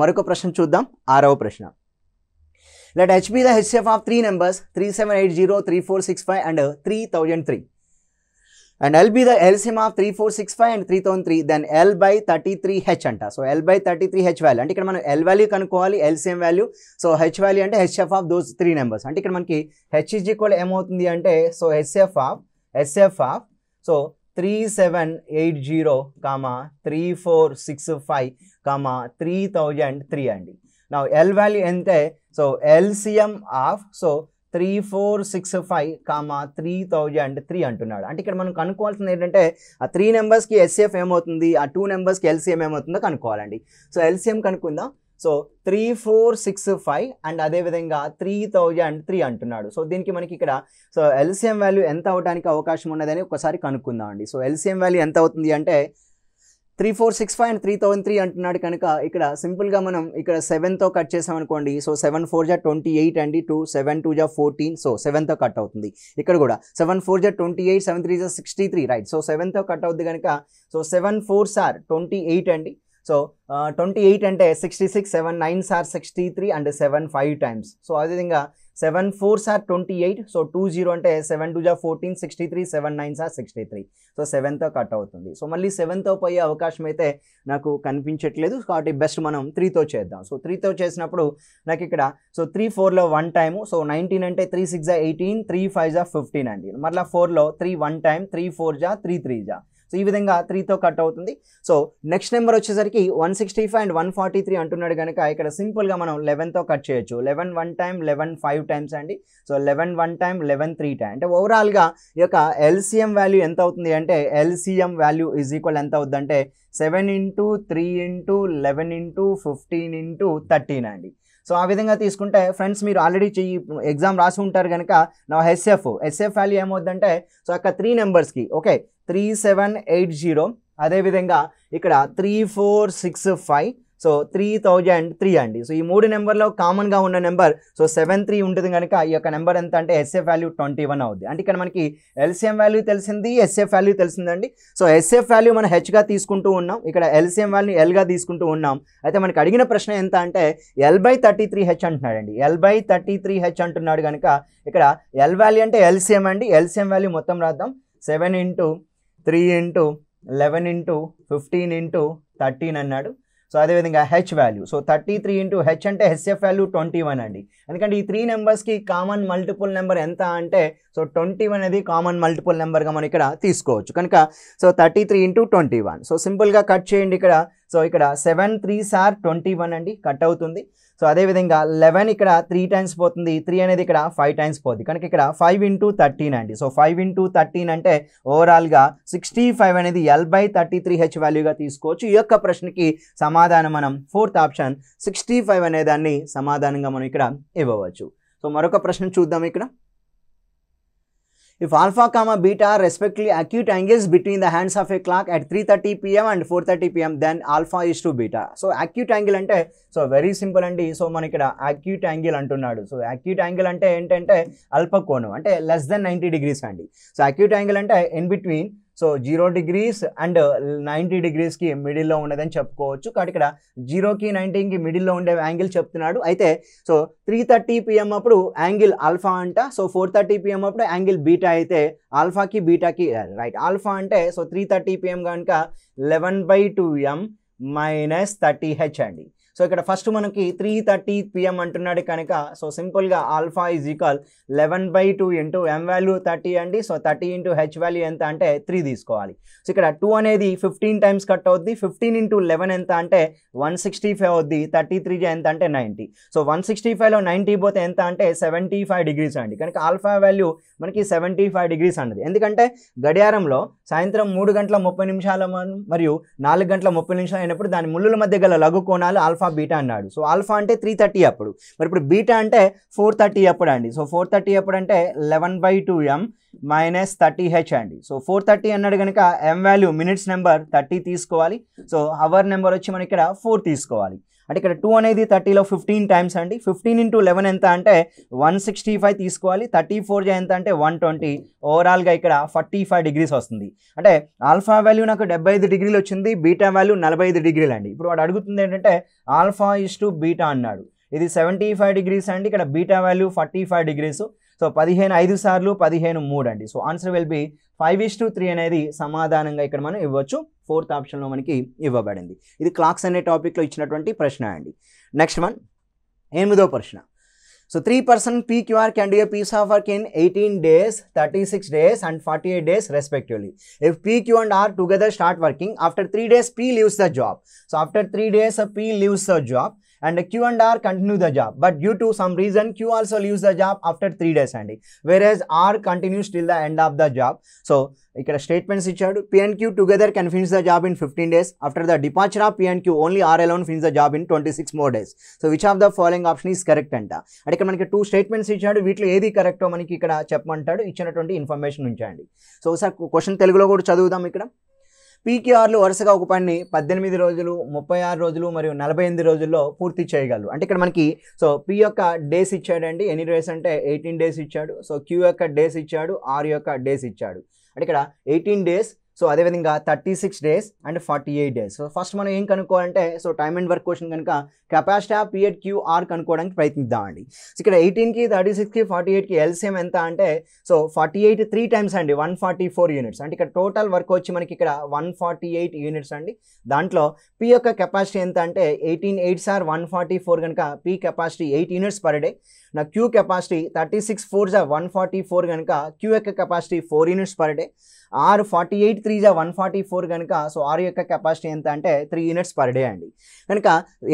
మరొక ప్రశ్న చూద్దాం. 6వ ప్రశ్న. Let H be the HCF of three numbers 3780, 3465 and 3003. And L be the LCM of 3465 and 3003. Then L by 33H అంట. So L by 33H value అంటే ఇక్కడ మనం L వాల్యూ కనుక్కోవాలి, LCM value. So H value అంటే HCF of those three numbers. అంటే ఇక్కడ మనకి H is equal ఏమవుతుంది అంటే సో HCF ఆఫ్ సో 3780, 3465, 3003 అండి. Now L వాల్యూ ఎంతే సో LCM ఆఫ్ సో 3465, 3003 అంటున్నాడు. అంటే ఇక్కడ మనం కనుక్కోవాల్సింది ఏంటంటే ఆ 3 నెంబర్స్కి HCF ఏమవుతుంది, ఆ 2 నెంబర్స్కి LCM ఏమవుతుందో కనుక్కోవాలండి. సో LCM కనుక్కుందాం. సో 3465 అండ్ అదేవిధంగా 3003 అంటున్నాడు. సో దీనికి మనకి ఇక్కడ సో LCM వాల్యూ ఎంత అవడానికి అవకాశం ఉన్నదని ఒకసారి కనుక్కుందాం అండి. సో LCM వాల్యూ ఎంత అవుతుంది అంటే 3465 అండ్ 3003 అంటున్నాడు కనుక ఇక్కడ సింపుల్గా మనం ఇక్కడ 7తో కట్ చేసామనుకోండి. సో 7 4 జా 28 అండి, 7 2 జా 14. సో 7తో కట్ అవుతుంది. ఇక్కడ కూడా 7 4 జా 28, 7 3 జా 63 రైట్. సో 7తో కట్ అవుతుంది కనుక సో 7 4s are 28 అండి. సో 28 అంటే 66, 7 9s are 63 and 7 5 times. So అదేవిధంగా 7 4s are 28. సో 20 అంటే 7 2 జా 14, 63, 7 9s are 63. సో 7తో కట్ అవుతుంది. సో మళ్ళీ 7తో పోయే అవకాశం అయితే నాకు కనిపించట్లేదు కాబట్టి బెస్ట్ మనం 3తో చేద్దాం. సో 3తో చేసినప్పుడు నాకు ఇక్కడ సో 3 4లో 1 టైము. సో 19 అంటే 3 6 జా 18, 3 5 జా 15 అండి. మళ్ళీ 4లో 3 1 టైం, 3 4 జా 3 3 జా. సో ఈ విధంగా 3తో కట్ అవుతుంది. సో నెక్స్ట్ నెంబర్ వచ్చేసరికి 165 అండ్ 143 అంటున్నాడు కనుక ఇక్కడ సింపుల్గా మనం 11తో కట్ చేయొచ్చు. 11 1 టైం, 11 5 టైమ్స్ అండి. So 11 1 time, 11 3 time. అంటే ఓవరాల్గా ఈ యొక్క LCM వాల్యూ ఎంత అవుతుంది అంటే LCM వాల్యూ ఈజ్ ఈక్వల్ ఎంత అవుతుంది అంటే 7 ఇంటూ 3 ఇంటూ 11 ఇంటూ 15 ఇంటూ 13 అండి. సో ఆ విధంగా తీసుకుంటే ఫ్రెండ్స్ మీరు ఆల్రెడీ ఎగ్జామ్ రాసి ఉంటారు కనుక నా HCF వాల్యూ ఏమవుతుందంటే సో అక్కడ 3 నెంబర్స్కి ఓకే 3780, అదేవిధంగా ఇక్కడ 3465, సో 3003 అండి. సో ఈ 3 నెంబర్లో కామన్గా ఉన్న నెంబర్ సో 73 ఉంటుంది కనుక ఈ యొక్క నెంబర్ ఎంత అంటే HCF వాల్యూ 21 అవుద్ది. అంటే ఇక్కడ మనకి LCM వాల్యూ తెలిసింది, HCF వాల్యూ తెలిసిందండి. సో HCF వాల్యూ మనం Hగా తీసుకుంటూ ఉన్నాం, ఇక్కడ LCM వాల్యూని Lగా తీసుకుంటూ ఉన్నాం. అయితే మనకి అడిగిన ప్రశ్న ఎంత అంటే L by 33H అంటున్నాడండి. L by 33H అంటున్నాడు కనుక ఇక్కడ L వాల్యూ అంటే LCM అండి. LCM వాల్యూ మొత్తం రాద్దాం. 7 ఇంటూ 3 ఇంటూ 11 ఇంటూ 15 ఇంటూ 13 అన్నాడు. సో అదేవిధంగా H value so 33 into H అంటే HCF వాల్యూ 21 అండి. ఎందుకంటే ఈ 3 నెంబర్స్కి కామన్ మల్టిపుల్ నెంబర్ ఎంత అంటే సో 21 అనేది కామన్ మల్టిపుల్ నెంబర్గా మనం ఇక్కడ తీసుకోవచ్చు కనుక సో 33 ఇంటూ 21. సో సింపుల్గా కట్ చేయండి ఇక్కడ. సో ఇక్కడ 7 3s are 21 అండి, కట్ అవుతుంది. సో అదేవిధంగా 11 ఇక్కడ 3 టైమ్స్ పోతుంది, 3 అనేది ఇక్కడ 5 టైమ్స్ పోతుంది కనుక ఇక్కడ 5 ఇంటూ 13 అండి. సో 5 ఇంటూ 13 అంటే ఓవరాల్గా 65 అనేది L by 33H వాల్యూగా తీసుకోవచ్చు. ఈ యొక్క ప్రశ్నకి సమాధానం మనం 4th ఆప్షన్ 65 అనే దాన్ని సమాధానంగా మనం ఇక్కడ ఇవ్వవచ్చు. సో మరొక ప్రశ్న చూద్దాం ఇక్కడ. If alpha comma beta are respectively acute angles between the hands of a clock at 3:30 PM and 4:30 PM, then alpha is to beta. So acute angle అంటే సో వెరీ సింపుల్ అండి. సో మన ఇక్కడ acute angle అంటున్నాడు. So acute angle అంటే ఏంటంటే అల్ప కోణం అంటే లెస్ దెన్ 90 degrees అండి. సో acute angle అంటే in between so 0 degrees and 90 degreesకి మిడిల్లో ఉన్నదని చెప్పుకోవచ్చు. కాబట్టి ఇక్కడ 0కి 90కి మిడిల్లో ఉండే యాంగిల్ చెప్తున్నాడు. అయితే సో 3:30 PM అప్పుడు యాంగిల్ ఆల్ఫా అంట. సో 4:30 PM అప్పుడు యాంగిల్ బీటా అయితే ఆల్ఫాకి బీటాకి రైట్. ఆల్ఫా అంటే సో 3:30 PM కనుక 11/2m మైనస్ 30H అండి. సో ఇక్కడ ఫస్ట్ మనకి 3:30 PM అంటున్నాడు కనుక సో సింపుల్గా alpha is equal 11/2 into m value 30 అండి. సో 30 ఇంటూ H వాల్యూ ఎంత అంటే 3 తీసుకోవాలి. సో ఇక్కడ 2 అనేది 15 టైమ్స్ కట్ అవుద్ది. 15 ఇంటూ 11 ఎంత అంటే 165 అవుద్ది. 33 ఎంత అంటే 90. సో 165లో 90 పోతే ఎంత అంటే 75 degrees అండి. కనుక ఆల్ఫా వాల్యూ మనకి 75 degrees అన్నది. ఎందుకంటే గడియారంలో సాయంత్రం 3 గంటల 30 నిమిషాల మరియు 4 గంటల 30 నిమిషాలు అయినప్పుడు దాని ముళ్ళుల మధ్య గల లఘు కోణాలు ఆల్ఫా బీటా అన్నాడు. సో ఆల్ఫా అంటే 3:30 అప్పుడు, మరి ఇప్పుడు బీటా అంటే 4:30 అప్పుడు అండి. సో 4:30 అప్పుడు అంటే 11/2m మైనస్ 30H అండి. సో 4:30 అన్నాడు కనుక m వాల్యూ మినిట్స్ నెంబర్ 30 తీసుకోవాలి. సో అవర్ నెంబర్ వచ్చి మనకి ఇక్కడ 4 తీసుకోవాలి. అంటే ఇక్కడ 2 అనేది 30లో 15 టైమ్స్ అండి. 15 ఇంటూ 11 ఎంత అంటే 165 తీసుకోవాలి. 34 ఎంత అంటే 120. ఓవరాల్గా ఇక్కడ 45 డిగ్రీస్ వస్తుంది. అంటే ఆల్ఫా వాల్యూ నాకు 75 డిగ్రీలు వచ్చింది, బీటా వాల్యూ 45 డిగ్రీలు అండి. ఇప్పుడు వాడు అడుగుతుంది ఏంటంటే ఆల్ఫా ఇస్ టు బీటా అన్నాడు. ఇది 75 డిగ్రీస్ అండి, ఇక్కడ బీటా వాల్యూ 45 డిగ్రీస్. సో 15 5 సార్లు 15 3 అండి. సో ఆన్సర్ విల్ బి 5:3 అనేది సమాధానంగా ఇక్కడ మనం ఇవ్వచ్చు. 4th ఆప్షన్లో మనకి ఇవ్వబడింది. ఇది క్లాక్స్ అనే టాపిక్లో ఇచ్చినటువంటి ప్రశ్న అండి. నెక్స్ట్ వన్ 8వ ప్రశ్న. So 3 person PQR can do a piece of work in 18 days, 36 days and 48 days respectively. If PQ and R together start working, after 3 days P leaves the job. So after 3 days P leaves the job and Q and R continue the job. But due to some reason Q also leaves the job after 3 days అండి. Whereas R continues till the end of the job. So ఇక్కడ statements ఇచ్చాడు. P and Q together can finish the job in 15 days. After the departure of P and Q, only R alone finish the job in 26 more days. So which of the following option is correct అంట. అంటే ఇక్కడ మనకి 2 statements ఇచ్చాడు. వీటిలో ఏది కరెక్టో మనకి ఇక్కడ చెప్పమంటాడు. ఇచ్చినటువంటి ఇన్ఫర్మేషన్ ఉంచండి. సో ఒకసారి క్వశ్చన్ తెలుగులో కూడా చదువుదాం. ఇక్కడ పీక్యూఆర్లు వరుసగా ఒక పని 18 రోజులు, 36 రోజులు మరియు 48 రోజుల్లో పూర్తి చేయగలరు. అంటే ఇక్కడ మనకి సో పి యొక్క డేస్ ఇచ్చాడండి. ఎన్ని డేస్ అంటే 18 డేస్ ఇచ్చాడు. సో క్యూ యొక్క డేస్ ఇచ్చాడు, ఆర్ యొక్క డేస్ ఇచ్చాడు. అంటే ఇక్కడ 18 డేస్, సో అదేవిధంగా 36 days and 48 days. So first మనం ఏం కనుక్కోవాలంటే so time and work question కనుక కెపాసిటీ ఆఫ్ పీరియడ్ క్యూఆర్ కనుక్కోవడానికి ప్రయత్నిద్దామండి. సో ఇక్కడ 18కి 36కి 48కి ఎల్సిఎం ఎంత అంటే సో 48 3 టైమ్స్ అండి, 144 యూనిట్స్. అంటే ఇక్కడ టోటల్ వర్క్ వచ్చి మనకి ఇక్కడ 148 యూనిట్స్ అండి. దాంట్లో పి యొక్క కెపాసిటీ ఎంత అంటే 18 8s are 144 కనుక P capacity 8 units per day. నా క్యూ కెపాసిటీ 36 4s are 144 కనుక క్యూ యొక్క capacity 4 units per day. R 48 3s are 144 కనుక సో ఆర్ యొక్క కెపాసిటీ ఎంత అంటే 3 యూనిట్స్ పర్ డే అండి. కనుక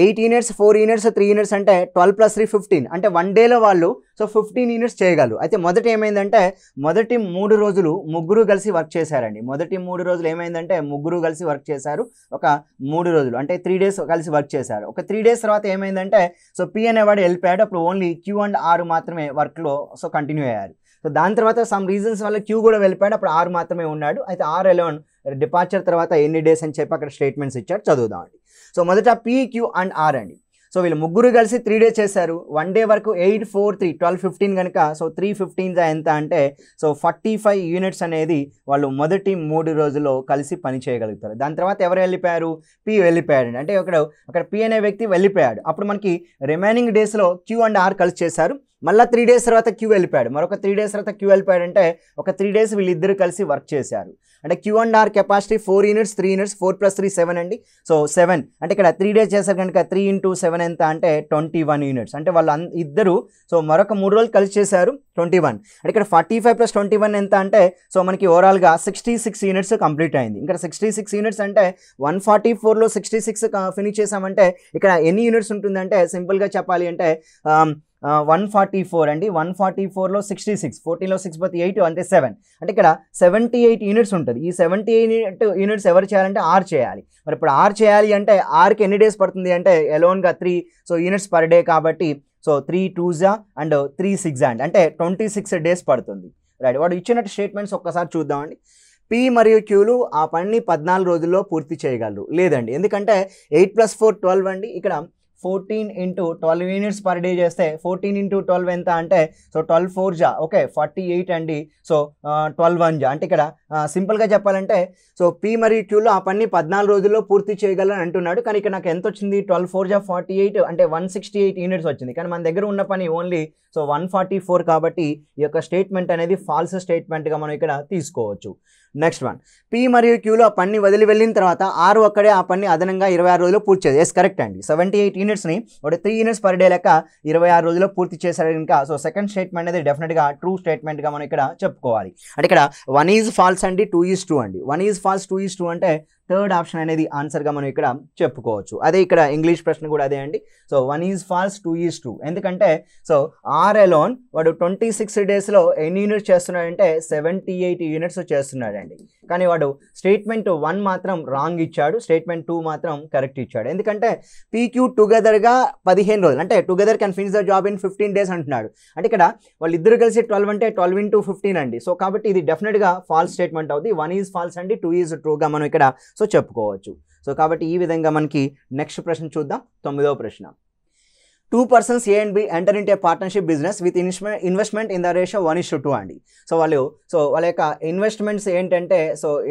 8 యూనిట్స్ 4 యూనిట్స్ 3 యూనిట్స్ అంటే 12 + 3 15. అంటే 1 డేలో వాళ్ళు సో 15 యూనిట్స్ చేయగలరు. అయితే మొదట ఏమైందంటే మొదటి 3 రోజులు ముగ్గురు కలిసి వర్క్ చేశారండి. మొదటి 3 రోజులు ఏమైందంటే ముగ్గురు కలిసి వర్క్ చేశారు. ఒక 3 రోజులు అంటే 3 డేస్ కలిసి వర్క్ చేశారు. ఒక 3 డేస్ తర్వాత ఏమైందంటే సో పి అనేవాడు వెళ్ళిపోయాడు. అప్పుడు ఓన్లీ క్యూ అండ్ ఆర్ మాత్రమే వర్క్లో సో కంటిన్యూ అయ్యారు. సో దాని తర్వాత సమ్ రీజన్స్ వల్ల క్యూ కూడా వెళ్ళిపోయాడు. అప్పుడు ఆర్ మాత్రమే ఉన్నాడు. అయితే ఆర్ అలోన్ డిపార్చర్ తర్వాత ఎన్ని డేస్ అని చెప్పి అక్కడ స్టేట్మెంట్స్ ఇచ్చాడు, చదువుదామండి. సో మొదట పి క్యూ అండ్ ఆర్ అండి. సో వీళ్ళు ముగ్గురు కలిసి 3 డేస్ చేశారు. 1 డే వరకు 8 4 3 12 15 కనుక సో 3 15 ఎంత అంటే సో 45 యూనిట్స్ అనేది వాళ్ళు మొదటి 3 రోజుల్లో కలిసి పని చేయగలుగుతారు. దాని తర్వాత ఎవరు వెళ్ళిపోయారు? పి వెళ్ళిపోయాడు. అంటే అక్కడ పి అనే వ్యక్తి వెళ్ళిపోయాడు. అప్పుడు మనకి రిమైనింగ్ డేస్లో క్యూ అండ్ ఆర్ కలిసి చేశారు. మళ్ళీ 3 డేస్ తర్వాత క్యూ వెళ్ళిపోయాడు. మరొక 3 డేస్ తర్వాత క్యూ వెళ్ళిపోయాడు. అంటే ఒక 3 డేస్ వీళ్ళిద్దరు కలిసి వర్క్ చేశారు. అంటే Q and R capacity 4 units 3 units 4 + 3 7 అండి. సో 7 అంటే ఇక్కడ 3 డేస్ చేశారు కనుక 3 × 7 ఎంత అంటే 21 యూనిట్స్. అంటే వాళ్ళు ఇద్దరు సో మరొక 3 రోజులు కలిసి చేశారు 21. అంటే ఇక్కడ 45 + 21 ఎంత అంటే సో మనకి ఓవరాల్గా 66 యూనిట్స్ కంప్లీట్ అయింది. ఇక్కడ 66 యూనిట్స్ అంటే 144లో 66 ఫినిష్ చేసామంటే ఇక్కడ ఎన్ని యూనిట్స్ ఉంటుందంటే సింపుల్గా చెప్పాలి అంటే 144 అండి. 144లో 66, 14లో 6 + 8 అంటే 7. అంటే ఇక్కడ 78 యూనిట్స్ ఉంటుంది. ఈ 78 యూనిట్స్ ఎవరు చేయాలంటే ఆర్ చేయాలి. మరి ఇప్పుడు ఆర్ చేయాలి అంటే ఆర్కి ఎన్ని డేస్ పడుతుంది అంటే ఎలోన్గా 3 సో యూనిట్స్ పర్ డే కాబట్టి సో 3 2s అండ్ 3 6 అంటే 26 డేస్ పడుతుంది. రైట్, వాడు ఇచ్చినట్టు స్టేట్మెంట్స్ ఒక్కసారి చూద్దామండి. పి మరియు క్యూలు ఆ పనిని 14 రోజుల్లో పూర్తి చేయగలరు. లేదండి, ఎందుకంటే 8 + 4 12 అండి. ఇక్కడ 14 × 12 యూనిట్స్ పర్ డే చేస్తే 14 × 12 ఎంత అంటే సో 12 4s ఓకే 48 అండి. సో 12 1s అంటే ఇక్కడ సింపుల్గా చెప్పాలంటే సో పి మరియు క్యూలో ఆ పని 14 రోజుల్లో పూర్తి చేయగలని అంటున్నాడు. కానీ ఇక్కడ నాకు ఎంత వచ్చింది? 12 4s 48 అంటే 168 యూనిట్స్ వచ్చింది. కానీ మన దగ్గర ఉన్న పని ఓన్లీ సో 144 కాబట్టి ఈ యొక్క స్టేట్మెంట్ అనేది ఫాల్స్ స్టేట్మెంట్గా మనం ఇక్కడ తీసుకోవచ్చు. నెక్స్ట్ వన్, పి మరియు క్యూలో ఆ పని వదిలి వెళ్ళిన తర్వాత ఆరు ఒక్కడే ఆ పని అదనంగా 26 రోజుల్లో పూర్తి చేయాలి. ఎస్ కరెక్ట్ అండి. 78 యూనిట్స్ని ఒక 3 యూనిట్స్ పర్ డే లెక్క 26 రోజుల్లో పూర్తి చేశారు కనుక సో సెకండ్ స్టేట్మెంట్ అనేది డెఫినెట్గా ట్రూ స్టేట్మెంట్గా మనం ఇక్కడ చెప్పుకోవాలి. అంటే ఇక్కడ 1 ఈజ్ ఫాల్స్ అండి, 2 ఈజ్ 2 అండి. 1 ఈజ్ ఫాల్స్ 2 ఈజ్ 2 అంటే థర్డ్ ఆప్షన్ అనేది ఆన్సర్గా మనం ఇక్కడ చెప్పుకోవచ్చు. అదే ఇక్కడ ఇంగ్లీష్ ప్రశ్న కూడా అదే అండి. సో 1 ఈజ్ ఫాల్స్ 2 ఈజ్ 2 ఎందుకంటే సో ఆర్ అలోన్ వాడు 26 డేస్లో ఎన్ని యూనిట్స్ చేస్తున్నాడంటే 78 యూనిట్స్ చేస్తున్నాడండి. కానీ వాడు స్టేట్మెంట్ 1 మాత్రం రాంగ్ ఇచ్చాడు, స్టేట్మెంట్ 2 మాత్రం కరెక్ట్ ఇచ్చాడు. ఎందుకంటే పీక్యూ టుగెదర్గా 15 రోజులు అంటే together can finish the job in 15 days అంటున్నాడు. అంటే ఇక్కడ వాళ్ళిద్దరు కలిసి 12 అంటే 12 × 15 అండి. సో కాబట్టి ఇది డెఫినెట్గా ఫాల్స్ స్టేట్మెంట్ అవుతుంది. 1 ఈజ్ ఫాల్స్ అండి, 2 ఈజ్ ట్రూగా మనం ఇక్కడ సో చెప్పుకోవచ్చు. సో కాబట్టి ఈ విధంగా మనకి నెక్స్ట్ ప్రశ్న చూద్దాం. 9వ ప్రశ్న. 2 persons A and B enter into a partnership business with investment in the ratio 1:2 అండి. సో వాళ్ళ యొక్క ఇన్వెస్ట్మెంట్స్ ఏంటంటే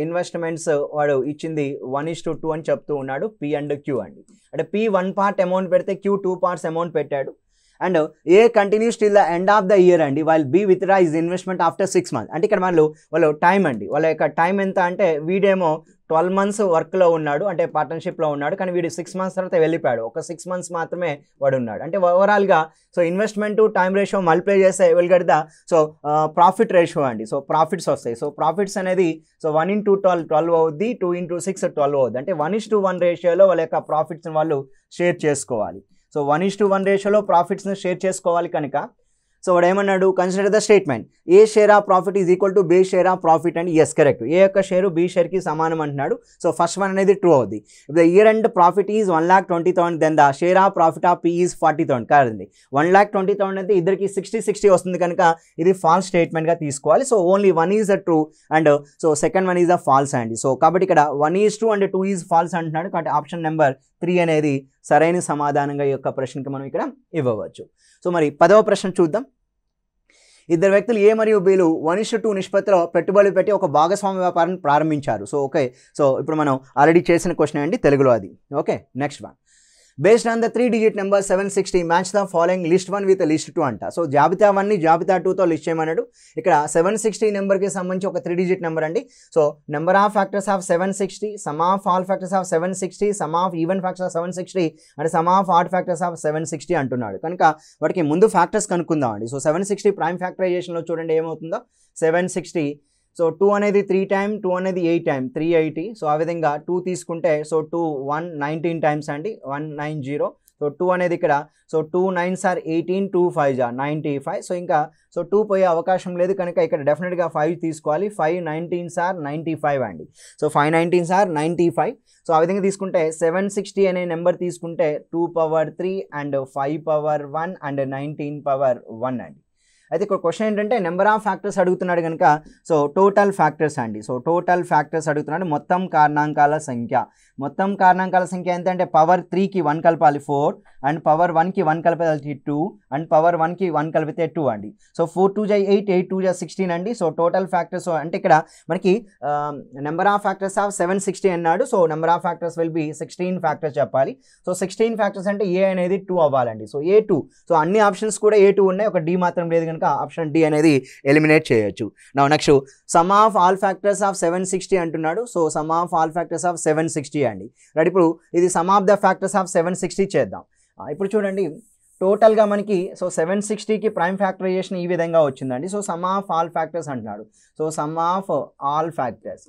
ఇన్వెస్ట్మెంట్స్ వాడు ఇచ్చింది 1:2 అని చెప్తూ ఉన్నాడు. P and Q అండి. అంటే P 1 part అమౌంట్ పెడితే Q 2 parts అమౌంట్ పెట్టాడు. And A continues till the end of the year అండి, while B withdraw his investment after 6 months. అంటే ఇక్కడ వాళ్ళు టైం అండి, వాళ్ళ యొక్క టైం ఎంత అంటే వీడేమో 12 months వర్క్లో ఉన్నాడు, అంటే పార్ట్నర్షిప్లో ఉన్నాడు, కానీ వీడు 6 months తర్వాత వెళ్ళిపోయాడు. ఒక 6 months మాత్రమే వాడు ఉన్నాడు. అంటే ఓవరాల్గా ఇన్వెస్ట్మెంట్ టైం రేషియో మల్టిప్లై చేస్తే will get the profit ratio అండి. ప్రాఫిట్స్ వస్తాయి. ప్రాఫిట్స్ అనేది 1 into 12 అవుద్ది, 2 into 6 12 అవుద్ది. అంటే 1:1 రేషియోలో వాళ్ళ యొక్క ప్రాఫిట్స్ని వాళ్ళు షేర్ చేసుకోవాలి. 1:1 రేషియోలో ప్రాఫిట్స్ని షేర్ చేసుకోవాలి కనుక వాడు ఏమన్నాడు, consider the statement A share of profit is equal to B share of profit and is correct. A యొక్క షేరు బి షేర్కి సమానం అంటున్నాడు. ఫస్ట్ వన్ అనేది ట్రూ అవుద్ది. The year and profit is 1,20,000 then the share of profit of P is 40,000 కాదండి. 1,20,000 అయితే ఇద్దరికి 60 వస్తుంది కనుక ఇది ఫాల్స్ స్టేట్మెంట్గా తీసుకోవాలి. Only 1 is a true and second one is a false అండి. కాబట్టి ఇక్కడ 1:2 and 2 ఈజ్ ఫాల్స్ అంటున్నాడు. కాబట్టి ఆప్షన్ నెంబర్ 3 అనేది సరైన సమాధానంగా ఈ యొక్క ప్రశ్నకి మనం ఇక్కడ ఇవ్వవచ్చు. మరి 10వ ప్రశ్న చూద్దాం. ఇద్దరు వ్యక్తులు ఏ మరియు బీలు 1:2 నిష్పత్తిలో పెట్టుబడులు పెట్టి ఒక భాగస్వామ్య వ్యాపారాన్ని ప్రారంభించారు. ఓకే, ఇప్పుడు మనం ఆల్రెడీ చేసిన క్వశ్చన్ అండి తెలుగులో అది. Okay, next one. Based on the 3-digit number 760 match the following list 1 with list 2 అంట. జాబితా 1ని జాబితా 2తో లిస్ట్ చేయమన్నాడు. ఇక్కడ 760 నెంబర్కి సంబంధించి ఒక 3-digit నెంబర్ అండి. Number of factors of 760, some of all factors of 760, some of even factors of 760 and some of odd factors of 760 అంటున్నాడు. కనుక వాటికి ముందు ఫ్యాక్టర్స్ కనుక్కుందాం అండి. 760 ప్రైమ్ ఫ్యాక్టరైజేషన్లో చూడండి ఏమవుతుందో. 760 2 అనేది 3 times, 2 అనేది 8 times, 380. ఆ విధంగా 2 తీసుకుంటే 2 119 times అండి, 190. 2 అనేది ఇక్కడ 2 9s are 18, 2 5s are 95. ఇంకా 2 పోయే అవకాశం లేదు కనుక ఇక్కడ డెఫినెట్గా 5 తీసుకోవాలి. 5 19s are 95 అండి. 5 19s are 95. ఆ విధంగా తీసుకుంటే 760 అనే నెంబర్ తీసుకుంటే 2 power 3 and 5 power 1 and 19 power 1 అండి. అయితే ఇక్కడ క్వశ్చన్ ఏంటంటే నెంబర్ ఆఫ్ ఫ్యాక్టర్స్ అడుగుతున్నాడు కనుక టోటల్ ఫ్యాక్టర్స్ అండి. టోటల్ ఫ్యాక్టర్స్ అడుగుతున్నాడు. మొత్తం కారణాంకాల సంఖ్య ఎంత అంటే పవర్ 3కి 1 కలపాలి 4 అండ్ పవర్ 1కి 1 కలిపితే 2 అండ్ పవర్ 1కి 1 కలిపితే 2 అండి. 4 2 8, 8 2 16 అండి. టోటల్ ఫ్యాక్టర్స్ అంటే ఇక్కడ మనకి నెంబర్ ఆఫ్ ఫ్యాక్టర్స్ ఆఫ్ 760 అన్నాడు. Number of factors will be 16 factors చెప్పాలి. 16 ఫ్యాక్టర్స్ అంటే ఏ అనేది 2 అవ్వాలండి. A2. అన్ని ఆప్షన్స్ కూడా A2 ఉన్నాయి, ఒక D మాత్రం లేదు కనుక ఆప్షన్ D అనేది ఎలిమినేట్ చేయొచ్చు. Next some of all factors of 760 అంటున్నాడు. Some of all factors of 760 అండి. రైట్, ఇప్పుడు ఇది some of the factors of 760 చేద్దాం. ఇప్పుడు చూడండి టోటల్గా మనకి 760కి ప్రైమ్ ఫ్యాక్టరైజేషన్ ఈ విధంగా వచ్చిందండి. సమ్ ఆఫ్ ఆల్ ఫ్యాక్టర్స్ అంటున్నాడు. Some of all factors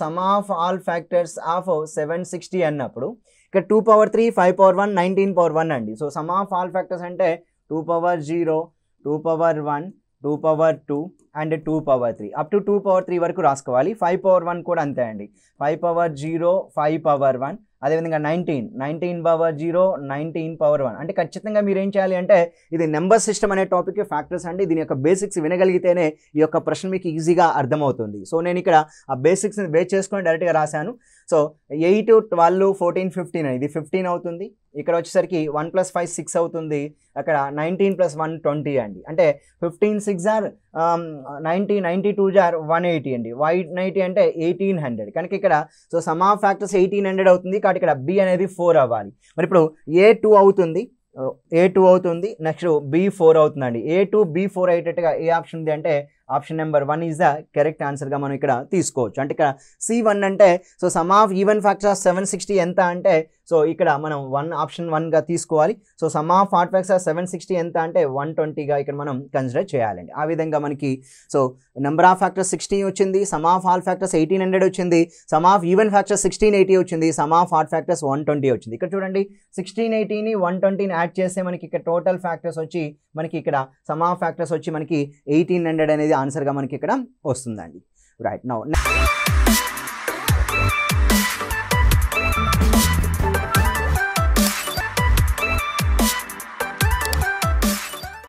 some of all factors of 760 అన్నప్పుడు ఇక్కడ 2 power 3, 5 power 1, 19 power 1 అండి. సమ్ ఆఫ్ ఆల్ ఫ్యాక్టర్స్ అంటే 2 power 0, 2 power 1, 2 power 2 and 2 power 3 up to 2 power 3 వరకు రాసుకోవాలి. 5 power 1 కూడా అంతే అండి. 5 power 0, 5 power 1, అదేవిధంగా 19 power 0, 19 power 1. అంటే ఖచ్చితంగా మీరు ఏం చేయాలి అంటే ఇది నెంబర్ సిస్టమ్ అనే టాపిక్ ఫ్యాక్టర్స్ అండి. దీని యొక్క బేసిక్స్ వినగలిగితేనే ఈ యొక్క ప్రశ్న మీకు ఈజీగా అర్థమవుతుంది. నేను ఇక్కడ ఆ బేసిక్స్ని బేస్ చేసుకొని డైరెక్ట్గా రాశాను. 8 12 14 15 ఇది 15 అవుతుంది. ఇక్కడ వచ్చేసరికి 1 + 5 6 అవుతుంది. అక్కడ 19 + 1 20 అండి. అంటే 15 6 are 90, 92 are 180 అండి. 180 అంటే 1800 కనుక ఇక్కడ సమ్ ఆఫ్ ఫ్యాక్టర్స్ 1800 అవుతుంది. కాబట్టి ఇక్కడ B అనేది 4 అవ్వాలి. మరి ఇప్పుడు A2 అవుతుంది. నెక్స్ట్ B4 అవుతుందండి. A2 B4 అయ్యేటట్టుగా ఏ ఆప్షన్ ఉంది అంటే option number 1 is the correct ఆన్సర్గా మనం ఇక్కడ తీసుకోవచ్చు. అంటే ఇక్కడ C1 అంటే sum of even factors of 760 ఎంత అంటే ఇక్కడ మనం ఆప్షన్ 1గా తీసుకోవాలి. Sum of odd factors of 760 ఎంత అంటే 120గా ఇక్కడ మనం కన్సిడర్ చేయాలండి. ఆ విధంగా మనకి నెంబర్ ఆఫ్ ఫ్యాక్టర్స్ 16 వచ్చింది, సమ్ ఆఫ్ ఆల్ ఫ్యాక్టర్స్ 1800 వచ్చింది, సమ్ ఆఫ్ ఈవెన్ ఫ్యాక్టర్స్ 1680 వచ్చింది, సమ్ ఆఫ్ ఆడ్ ఫ్యాక్టర్స్ 120 వచ్చింది. ఇక్కడ చూడండి 1680ని 120ని యాడ్ చేస్తే మనకి ఇక్కడ టోటల్ ఫ్యాక్టర్స్ వచ్చి మనకి ఇక్కడ సమ్ ఆఫ్ ఫ్యాక్టర్స్ వచ్చి మనకి 1800 అనేది ఆన్సర్గా మనకి ఇక్కడ వస్తుందండి. Right, now